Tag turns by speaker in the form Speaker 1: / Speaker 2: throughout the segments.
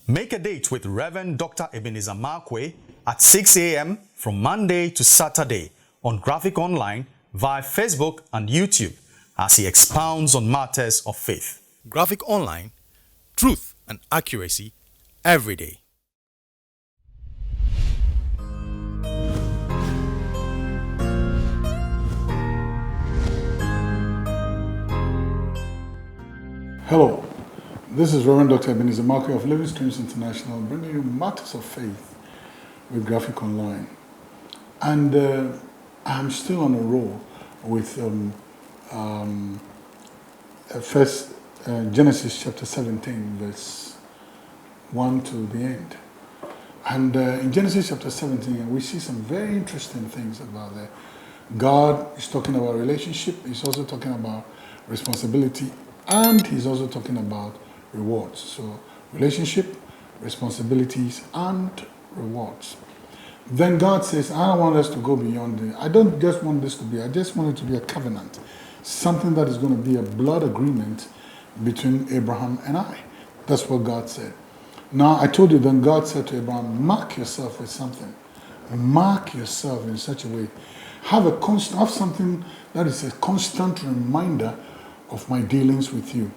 Speaker 1: Make a date with Reverend Dr. Ebenezer Markwei at 6 a.m. from Monday to Saturday on Graphic Online via Facebook and YouTube as he expounds on matters of faith. Graphic Online, truth and accuracy every day.
Speaker 2: Hello, this is Reverend Dr. Ebenezer Markwei of Living Streams International, bringing you matters of faith with Graphic Online. And I'm still on a roll with Genesis chapter 17, verse 1 to the end. And in Genesis chapter 17, we see some very interesting things about that. God is talking about relationship, he's also talking about responsibility, and he's also talking about rewards. So relationship, responsibilities, and rewards. Then God says, I don't want us to go beyond it. I don't just want this to be, I just want it to be a covenant. Something that is going to be a blood agreement between Abraham and I. That's what God said. Now, I told you, then God said to Abraham, mark yourself with something. Mark yourself in such a way. Have something that is a constant reminder of my dealings with you.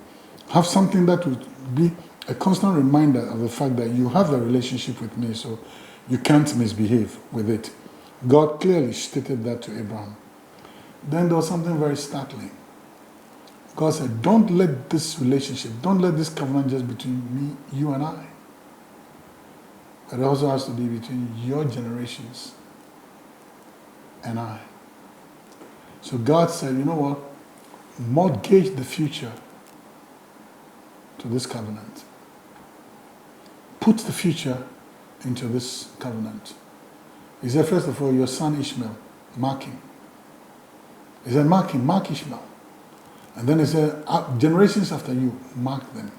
Speaker 2: Have something that would be a constant reminder of the fact that you have a relationship with me, so you can't misbehave with it. God clearly stated that to Abraham. Then there was something very startling. God said, don't let this relationship, don't let this covenant just between me, you and I. But it also has to be between your generations and I. So God said, you know what? Mortgage the future to this covenant. Put the future into this covenant. He said, first of all, your son Ishmael, mark him. He said, mark him, mark Ishmael. And then he said, generations after you, mark them.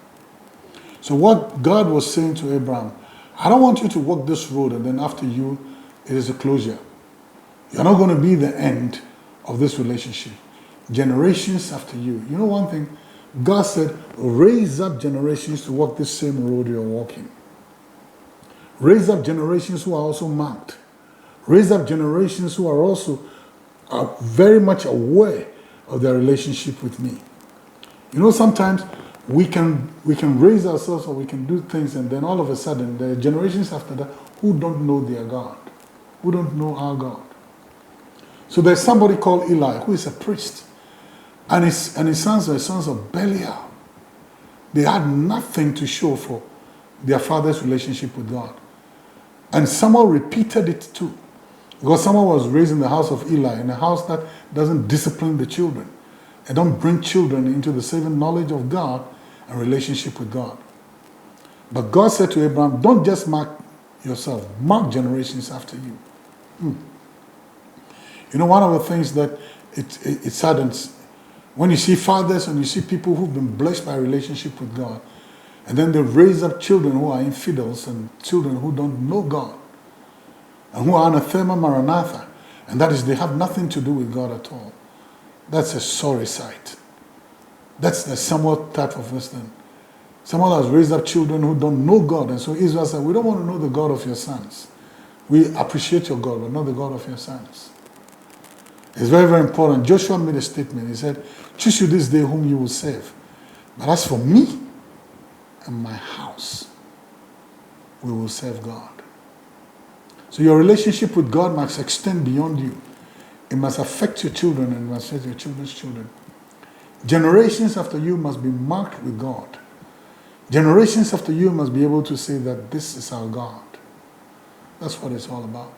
Speaker 2: So what God was saying to Abraham, I don't want you to walk this road and then after you, it is a closure. You're not going to be the end of this relationship. Generations after you. You know one thing? God said, raise up generations to walk this same road you're walking. Raise up generations who are also marked. Raise up generations who are also very much aware of their relationship with me. You know, sometimes we can raise ourselves or we can do things and then all of a sudden there are generations after that who don't know their God, who don't know our God. So there's somebody called Eli who is a priest. And his sons were sons of Belial. They had nothing to show for their father's relationship with God. And Samuel repeated it too. Because Samuel was raised in the house of Eli, in a house that doesn't discipline the children. And don't bring children into the saving knowledge of God and relationship with God. But God said to Abraham, don't just mark yourself, mark generations after you. You know, one of the things that it saddens, when you see fathers and you see people who've been blessed by a relationship with God, and then they raise up children who are infidels and children who don't know God, and who are anathema maranatha, and that is they have nothing to do with God at all. That's a sorry sight. That's the Samuel type of wisdom. Samuel has raised up children who don't know God, and so Israel said, we don't want to know the God of your sons. We appreciate your God, but not the God of your sons. It's very, very important. Joshua made a statement. He said, choose you this day whom you will serve. But as for me and my house, we will serve God. So your relationship with God must extend beyond you. It must affect your children and must affect your children's children. Generations after you must be marked with God. Generations after you must be able to say that this is our God. That's what it's all about.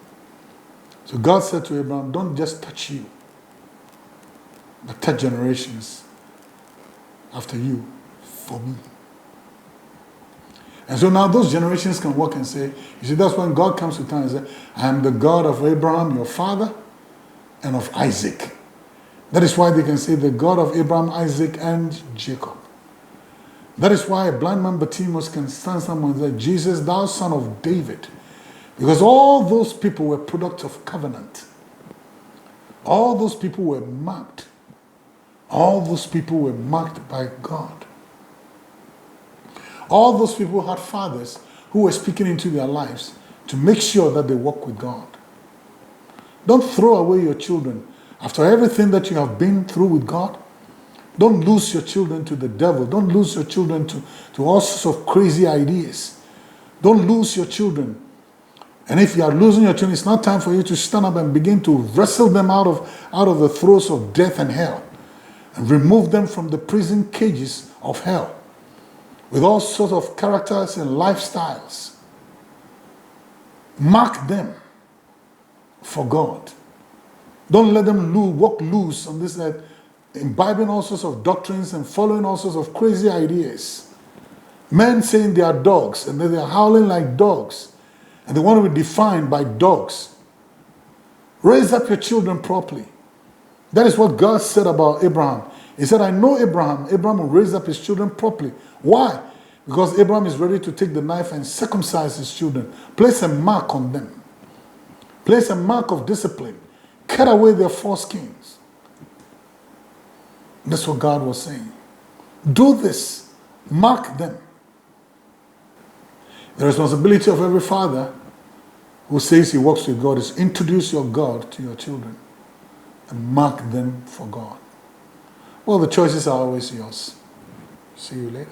Speaker 2: So God said to Abraham, don't just touch you, but touch generations after you for me. And so now those generations can walk and say, you see, that's when God comes to town and says, I am the God of Abraham, your father, and of Isaac. That is why they can say the God of Abraham, Isaac, and Jacob. That is why a blind man Bartimaeus can stand someone and say, Jesus, thou son of David. Because all those people were products of covenant. All those people were marked. All those people were marked by God. All those people had fathers who were speaking into their lives to make sure that they walk with God. Don't throw away your children. After everything that you have been through with God, don't lose your children to the devil. Don't lose your children to all sorts of crazy ideas. Don't lose your children. And if you are losing your children, it's not time for you to stand up and begin to wrestle them out of the throes of death and hell, and remove them from the prison cages of hell with all sorts of characters and lifestyles. Mark them for God. Don't let them walk loose on this earth, imbibing all sorts of doctrines and following all sorts of crazy ideas. Men saying they are dogs and that they are howling like dogs, and they want to be defined by dogs. Raise up your children properly. That is what God said about Abraham. He said, I know Abraham. Abraham will raise up his children properly. Why? Because Abraham is ready to take the knife and circumcise his children. Place a mark on them. Place a mark of discipline. Cut away their foreskins. That's what God was saying. Do this. Mark them. The responsibility of every father who says he walks with God is introduce your God to your children and mark them for God. Well, the choices are always yours. See you later.